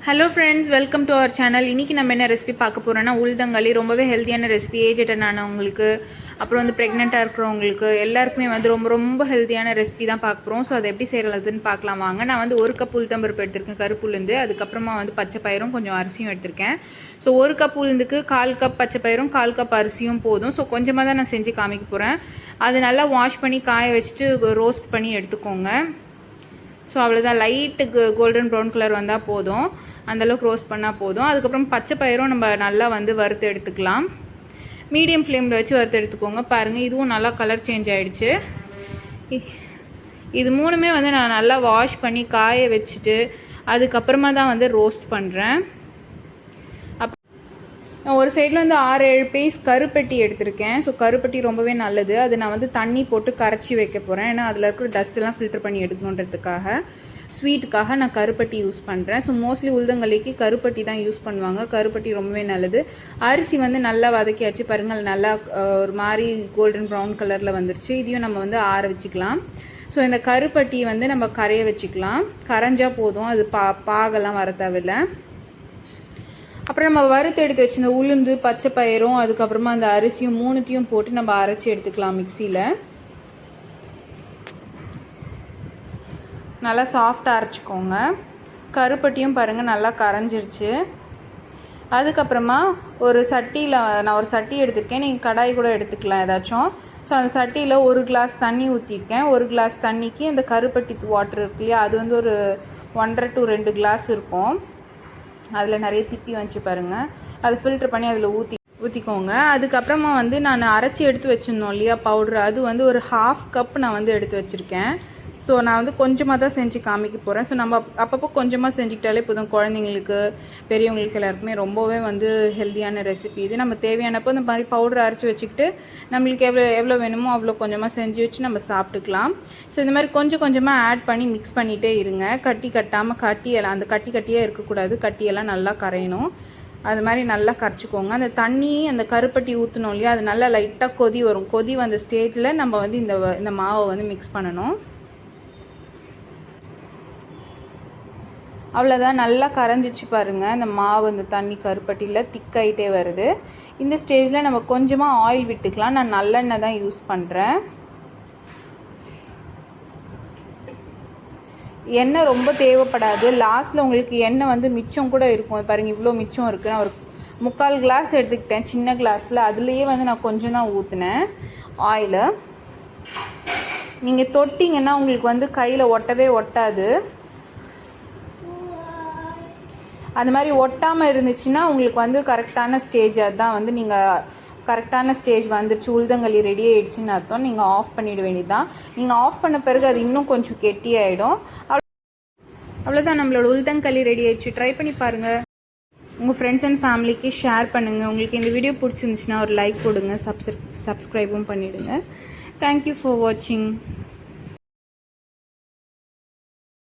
Hello friends, welcome to our channel. இன்றைக்கி நம்ம என்ன ரெசிபி பார்க்க போகிறோன்னா உளுந்தங்களி. ரொம்பவே ஹெல்த்தியான ரெசிபி. ஏஜ் அட்டன் ஆனவங்களுக்கு, அப்புறம் வந்து ப்ரெக்னெண்ட்டாக இருக்கிறவங்களுக்கு எல்லாருக்குமே வந்து ரொம்ப ஹெல்த்தியான ரெசிபி தான் பார்க்க போகிறோம். ஸோ அதை எப்படி செய்கிறதுன்னு பார்க்கலாம் வாங்க. நான் வந்து 1 கப் உளுத்தம்பருப்பு எடுத்திருக்கேன், கருப்பு உளுந்து. அதுக்கப்புறமா வந்து பச்சை பயிரும் கொஞ்சம் அரிசியும் எடுத்திருக்கேன். ஸோ 1 கப் உளுந்துக்கு 1/4 கப் பச்சை பயிரும் 1/4 கப் அரிசியும் போதும். ஸோ கொஞ்சமாக தான் நான் செஞ்சு காமிக்க போகிறேன். அது நல்லா வாஷ் பண்ணி காய வச்சுட்டு ரோஸ்ட் பண்ணி எடுத்துக்கோங்க. ஸோ அவ்வளோதான், லைட்டு கோல்டன் ப்ரௌன் கலர் வந்தால் போதும், அந்தளவுக்கு ரோஸ்ட் பண்ணால் போதும். அதுக்கப்புறம் பச்சை பயிரும் நம்ம நல்லா வந்து வறுத்து எடுத்துக்கலாம். மீடியம் ஃப்ளேமில் வச்சு வறுத்து எடுத்துக்கோங்க. பாருங்கள், இதுவும் நல்லா கலர் சேஞ்ச் ஆகிடுச்சு. இது மூணுமே வந்து நான் நல்லா வாஷ் பண்ணி காய வச்சுட்டு அதுக்கப்புறமா தான் வந்து ரோஸ்ட் பண்ணுறேன். நான் ஒரு சைடில் வந்து 6-7 பீஸ் கருப்பட்டி எடுத்திருக்கேன். ஸோ கருப்பட்டி ரொம்பவே நல்லது. அது நான் வந்து தண்ணி போட்டு கரைச்சி வைக்க போகிறேன். ஏன்னா அதில் இருக்கிற டஸ்ட்டெல்லாம் ஃபில்டர் பண்ணி எடுக்கணுன்றதுக்காக, ஸ்வீட்டுக்காக நான் கருப்பட்டி யூஸ் பண்ணுறேன். ஸோ மோஸ்ட்லி உளுந்தங்களிக்கு கருப்பட்டி தான் யூஸ் பண்ணுவாங்க. கருப்பட்டி ரொம்பவே நல்லது. அரிசி வந்து நல்லா வதக்கியாச்சு பாருங்கள், நல்லா ஒரு மாதிரி கோல்டன் ப்ரௌன் கலரில் வந்துருச்சு. இதையும் நம்ம வந்து ஆற வச்சுக்கலாம். ஸோ இந்த கருப்பட்டி வந்து நம்ம கரைய வச்சுக்கலாம். கரைஞ்சால் போதும், அது பாகெல்லாம் வர தேவையில்லை. அப்புறம் நம்ம வறுத்து எடுத்து வச்சுருந்த உளுந்து, பச்சை பயிரும், அதுக்கப்புறமா அந்த அரிசியும் மூணுத்தையும் போட்டு நம்ம அரைச்சி எடுத்துக்கலாம் மிக்சியில். நல்லா சாஃப்டாக அரைச்சிக்கோங்க. கருப்பட்டியும் பாருங்கள் நல்லா கரைஞ்சிருச்சு. அதுக்கப்புறமா ஒரு சட்டியில், நான் ஒரு சட்டி எடுத்துருக்கேன், நீங்கள் கடாய் கூட எடுத்துக்கலாம் ஏதாச்சும். ஸோ அந்த சட்டியில் 1 கிளாஸ் தண்ணி ஊற்றிருக்கேன். 1 கிளாஸ் தண்ணிக்கு இந்த கருப்பட்டி வாட்டர் இருக்கு இல்லையா, அது வந்து ஒரு 1.5 to 2 கிளாஸ் இருக்கும். அதில் நிறைய திப்பி வந்துச்சு பாருங்கள், அதை ஃபில்ட்ரு பண்ணி அதில் ஊற்றிக்கோங்க. அதுக்கப்புறமா வந்து நான் அரைச்சி எடுத்து வச்சுருந்தோம் இல்லையா பவுட்ரு, அது வந்து ஒரு 1/2 கப் நான் வந்து எடுத்து வச்சுருக்கேன். ஸோ நான் வந்து கொஞ்சமாக தான் செஞ்சு காமிக்க போகிறேன். ஸோ நம்ம அப்பப்போ கொஞ்சமாக செஞ்சுக்கிட்டாலே போதும். குழந்தைங்களுக்கு, பெரியவங்களுக்கு எல்லாருக்குமே ரொம்பவே வந்து ஹெல்த்தியான ரெசிபி இது. நம்ம தேவையானப்போ இந்த மாதிரி பவுடர் அரைச்சி வச்சுக்கிட்டு நம்மளுக்கு எவ்வளோ வேணுமோ அவ்வளோ கொஞ்சமாக செஞ்சு வச்சு நம்ம சாப்பிட்டுக்கலாம். ஸோ இந்த மாதிரி கொஞ்சம் கொஞ்சமாக ஆட் பண்ணி மிக்ஸ் பண்ணிகிட்டே இருங்க. கட்டாமல் கட்டியெல்லாம், அந்த கட்டியே இருக்கக்கூடாது, கட்டியெல்லாம் நல்லா கரையணும். அது மாதிரி நல்லா கரைச்சிக்கோங்க. அந்த தண்ணி, அந்த கருப்பட்டி ஊற்றணும் இல்லையா, அது நல்லா லைட்டாக கொதி வரும். கொதி வந்த ஸ்டேஜில் நம்ம வந்து இந்த மாவை வந்து மிக்ஸ் பண்ணணும். அவ்வளோதான், நல்லா கரைஞ்சிச்சு பாருங்கள். இந்த மாவு, இந்த தண்ணி கருப்பட்டியில் திக்காயிட்டே வருது. இந்த ஸ்டேஜில் நம்ம கொஞ்சமாக ஆயில் விட்டுக்கலாம். நான் நல்லெண்ணெய் தான் யூஸ் பண்ணுறேன். எண்ணெய் ரொம்ப தேவைப்படாது. லாஸ்ட்டில் உங்களுக்கு எண்ணெய் வந்து மிச்சம் கூட இருக்கும். பாருங்கள், இவ்வளோ மிச்சம் இருக்குது. நான் ஒரு 3/4 கிளாஸ் எடுத்துக்கிட்டேன், சின்ன கிளாஸில். அதுலேயே வந்து நான் கொஞ்சம் தான் ஊற்றினேன் ஆயிலை. நீங்கள் தொட்டிங்கன்னா உங்களுக்கு வந்து கையில் ஒட்டாது. அந்த மாதிரி ஒட்டாமல் இருந்துச்சுன்னா உங்களுக்கு வந்து கரெக்டான ஸ்டேஜ், அதுதான் வந்து நீங்கள் கரெக்டான ஸ்டேஜ் வந்துருச்சு, உளுந்தங்களி ரெடி ஆகிடுச்சின்னு அர்த்தம். நீங்கள் ஆஃப் பண்ணிட வேண்டியதுதான். நீங்கள் ஆஃப் பண்ண பிறகு அது இன்னும் கொஞ்சம் கெட்டியாகிடும். அவ்வளோதான், நம்மளோட உளுந்தங்களி ரெடி ஆகிடுச்சு. ட்ரை பண்ணி பாருங்கள். உங்கள் ஃப்ரெண்ட்ஸ் அண்ட் ஃபேமிலிக்கு ஷேர் பண்ணுங்கள். உங்களுக்கு இந்த வீடியோ பிடிச்சிருந்துச்சுன்னா ஒரு லைக் கொடுங்க, சப்ஸ்கிரைபும் பண்ணிவிடுங்க. தேங்க்யூ ஃபார் வாட்சிங்.